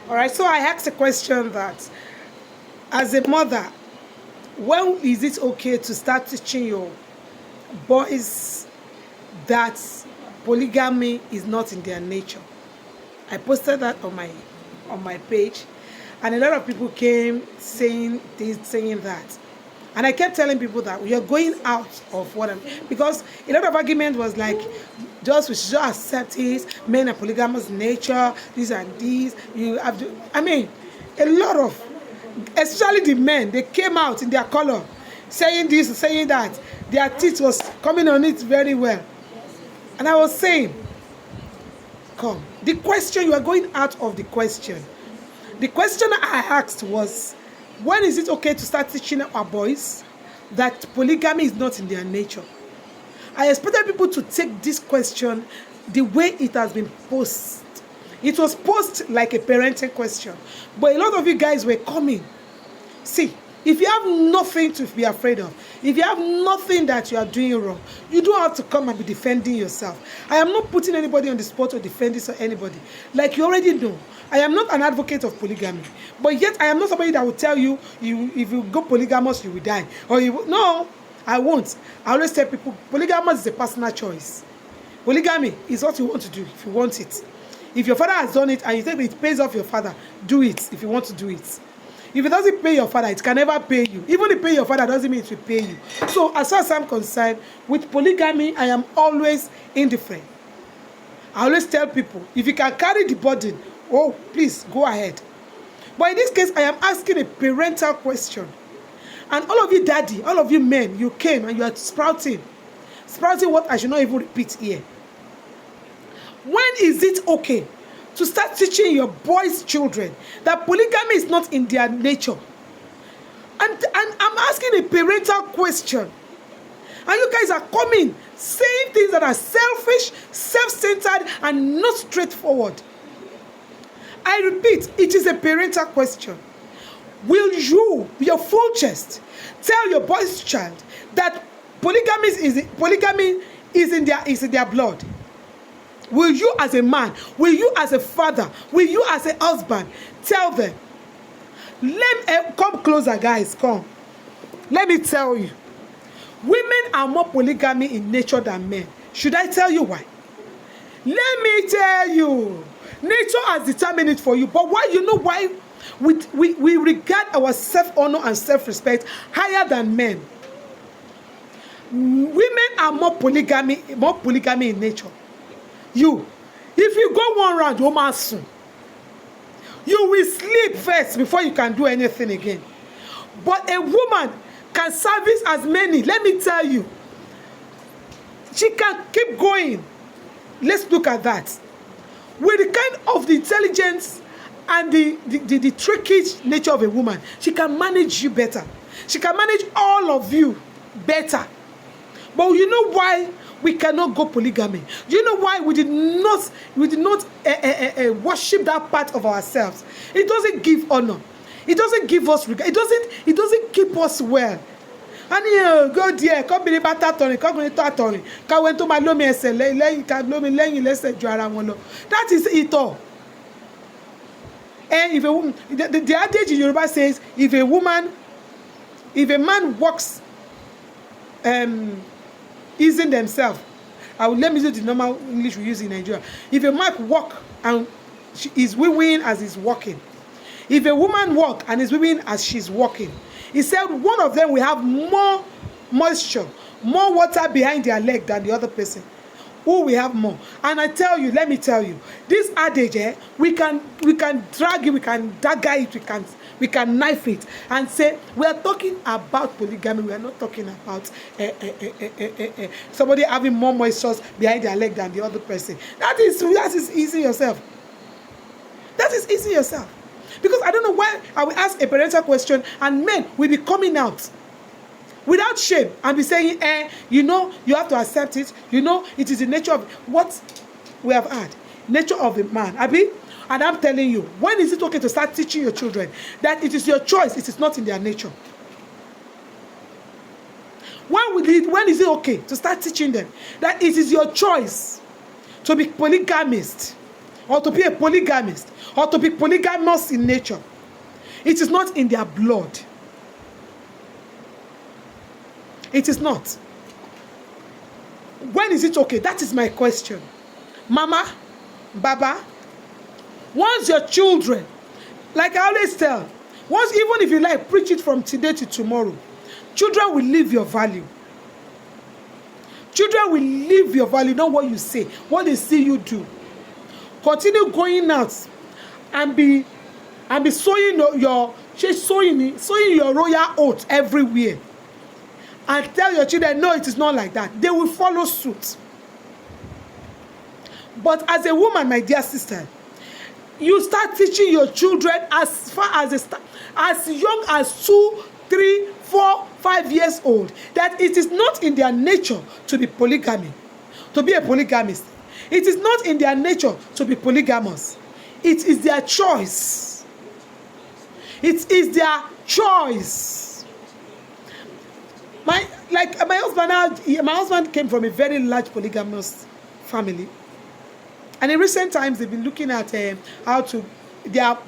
All right, so I asked a question that, as a mother, when is it okay to start teaching your boys that polygamy is not in their nature? I posted that on my page, and a lot of people came saying this, saying that. And I kept telling people that we are going out of what I'm, because a lot of argument was like, just we should just accept it, men are polygamous in nature, these and these. You have to, I mean, a lot of, especially the men, they came out in their color, saying this, saying that. Their teeth was coming on it very well. And I was saying, come, the question, you are going out of the question. The question I asked was, when is it okay to start teaching our boys that polygamy is not in their nature? I expected people to take this question the way it has been posed. It was posed like a parenting question. But a lot of you guys were coming. See, if you have nothing to be afraid of, if you have nothing that you are doing wrong, you don't have to come and be defending yourself. I am not putting anybody on the spot or defending anybody. Like you already know, I am not an advocate of polygamy. But yet I am not somebody that will tell you, if you go polygamous, you will die. Or you will, no, I won't. I always tell people, polygamous is a personal choice. Polygamy is what you want to do if you want it. If your father has done it and you think it pays off your father, do it if you want to do it. If it doesn't pay your father, it can never pay you. Even if it pay your father doesn't mean it will pay you. So as far as I'm concerned, with polygamy, I am always indifferent. I always tell people, if you can carry the burden, oh, please, go ahead. But in this case, I am asking a parental question. And all of you daddy, all of you men, you came and you are sprouting what I should not even repeat here. When is it okay to start teaching your boys' children that polygamy is not in their nature? And I'm asking a parental question. And you guys are coming, saying things that are selfish, self-centered, and not straightforward. I repeat, it is a parental question. Will you, with your full chest, tell your boy's child that polygamy is in their blood? Will you as a man, will you as a father, will you as a husband tell them? Come closer, guys, come. Let me tell you. Women are more polygamy in nature than men. Should I tell you why? Let me tell you. Nature has determined it for you. But why? You know why? We regard our self-honor and self-respect higher than men. Women are more polygamy in nature. You, if you go one round, you will sleep first before you can do anything again. But a woman can service as many. Let me tell you, she can keep going. Let's look at that. With the kind of the intelligence and the tricky nature of a woman, she can manage you better. She can manage all of you better. But you know why we cannot go polygamy? You know why we did not worship that part of ourselves? It doesn't give honor. It doesn't give us regard. It doesn't keep us well. And you go there, come be about that Tony, come went to my lomi that is it all. And if a woman, the adage in Yoruba says, if a man walks easing themselves, let me use the normal English we use in Nigeria. If a man walk and she is weaving as he's walking, if a woman walk and is weaving as she's walking, he said one of them will have more moisture, more water behind their leg than the other person. Who will have more? And I tell you, let me tell you, this adage, we can drag it, we can dagger it, we can knife it and say we are talking about polygamy. We are not talking about somebody having more moisture behind their leg than the other person. That is easy yourself. That is easy yourself. Because I don't know why I will ask a parental question and men will be coming out without shame and be saying, you know, you have to accept it. You know, it is the nature of what we have had. Nature of a man. Abi? And I'm telling you, when is it okay to start teaching your children that it is your choice, it is not in their nature? When is it okay to start teaching them that it is your choice to be polygamist? or to be a polygamist, or to be polygamous in nature. It is not in their blood. It is not. When is it okay? That is my question. Mama, Baba, once your children, like I always tell, once, even if you like, preach it from today to tomorrow, children will live your value. Children will live your value, not what you say, what they see you do. Continue going out and be sowing your royal oath everywhere. And tell your children, no, it is not like that. They will follow suit. But as a woman, my dear sister, you start teaching your children as young as 2, 3, 4, 5 years old, that it is not in their nature to be polygamy, to be a polygamist. It is not in their nature to be polygamous. It is their choice. It is their choice. My husband came from a very large polygamous family, and in recent times they've been looking at how to their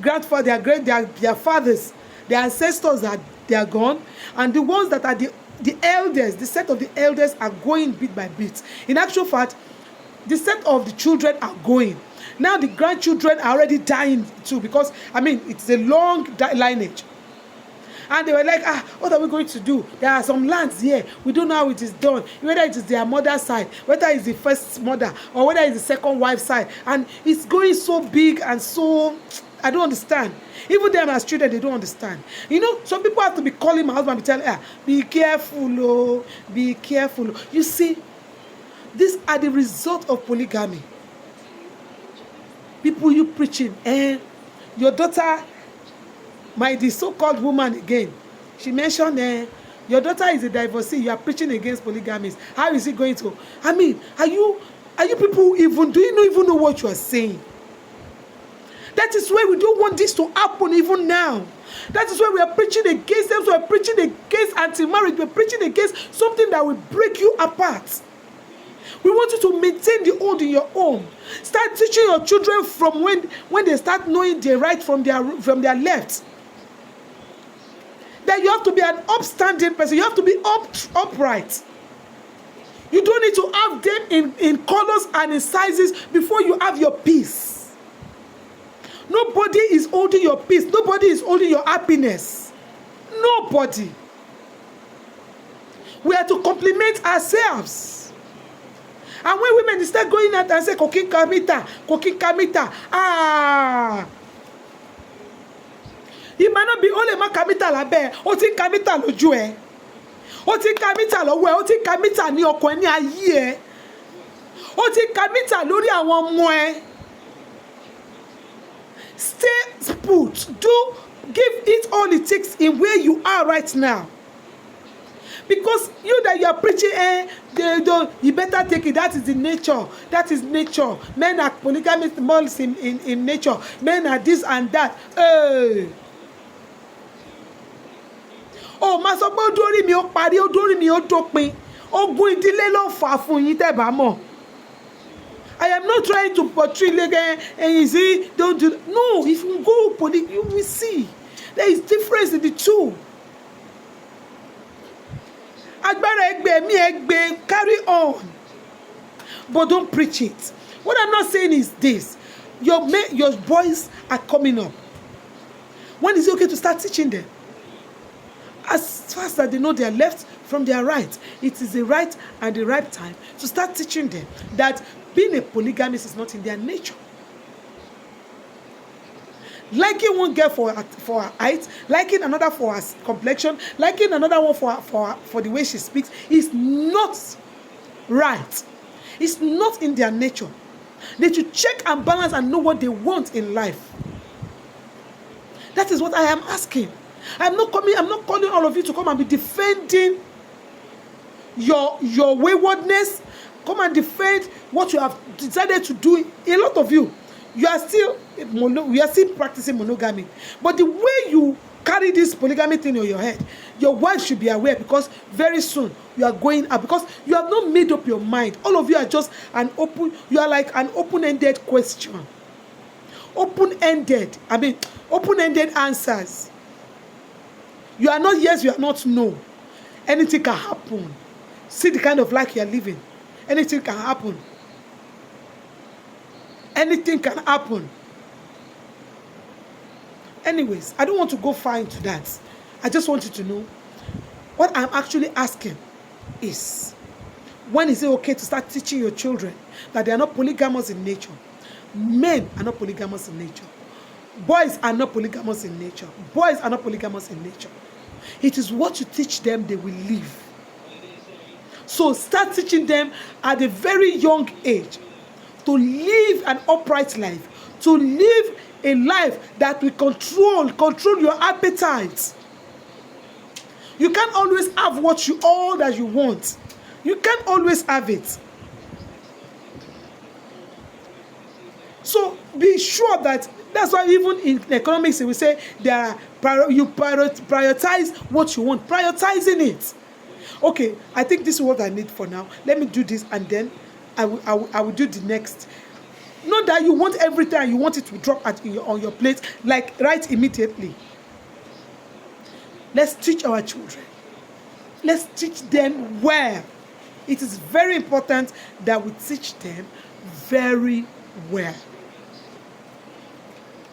grandfather, their fathers, their ancestors, that they are gone, and the ones that are the elders, the set of the elders are going bit by bit. In actual fact, the set of the children are going. Now the grandchildren are already dying too, because it's a long lineage. And they were like, what are we going to do? There are some lands here. We don't know how it is done. Whether it is their mother's side, whether it's the first mother, or whether it's the second wife's side. And it's going so big and so, I don't understand. Even them as children, they don't understand. Some people have to be calling my husband and telling her, be careful, oh, be careful. You see, these are the result of polygamy. People you preaching, your daughter, the so-called woman again, she mentioned your daughter is a divorcee, you are preaching against polygamists. How is it going to? Are you people even, do you even know what you are saying? That is why we don't want this to happen even now. That is why we are preaching against them. So we are preaching against anti-marriage. We are preaching against something that will break you apart. We want you to maintain the old in your home. Start teaching your children from when they start knowing their right from their left. That you have to be an upstanding person. You have to be upright. You don't need to have them in colors and in sizes before you have your peace. Nobody is holding your peace. Nobody is holding your happiness. Nobody. We are to compliment ourselves. And when women start going out and say, Kokin Kamita, it might not be only ma Kamita labe, o ti Kamita loju e. O ti Kamita lowe, o ti Kamita ni oko ni aye e. O ti Kamita lórí àwọn ọmọ e. Stay put. Give it all it takes in where you are right now. Because you are preaching, you better take it. That is the nature. That is nature. Men are polygamous models in nature. Men are this and that. Masobo dori mi o pari, o dori mi o dopin. Ogun ìdílé ló fà fún yín tẹ́ bá mọ̀. I am not trying to portray again and you see, don't do that. No, if you go polygamous, you will see. There is difference in the two. Agbára ẹgbẹ́ mi ẹgbẹ́, carry on. But don't preach it. What I'm not saying is this. Your boys are coming up. When is it okay to start teaching them? As fast as they know their left from their right, it is the right and the right time to start teaching them that being a polygamist is not in their nature. Liking one girl for her height, liking another for her complexion, liking another one for the way she speaks is not right. It's not in their nature. They should check and balance and know what they want in life. That is what I am asking. I'm not calling all of you to come and be defending your waywardness. Come and defend what you have decided to do. A lot of you, we are still practicing monogamy. But the way you carry this polygamy thing in your head. Your wife should be aware, because very soon you are going out, because you have not made up your mind. All of you are just you are like an open-ended question. Open-ended answers. You are not yes, you are not no. Anything can happen. See the kind of life you are living. Anything can happen. Anything can happen. Anyways, I don't want to go far into that. I just want you to know what I'm actually asking is, when is it okay to start teaching your children that they are not polygamous in nature? Men are not polygamous in nature. Boys are not polygamous in nature. Boys are not polygamous in nature. It is what you teach them they will live. So start teaching them at a very young age to live an upright life, to live a life that will control your appetites. You can't always have all that you want. You can't always have it. So be sure that's why even in economics we say you prioritize what you want. Prioritizing it. Okay, I think this is what I need for now. Let me do this, and then I will do the next. Not that you want everything and you want it to drop on your plate like right immediately. Let's teach our children. Let's teach them well. It is very important that we teach them very well.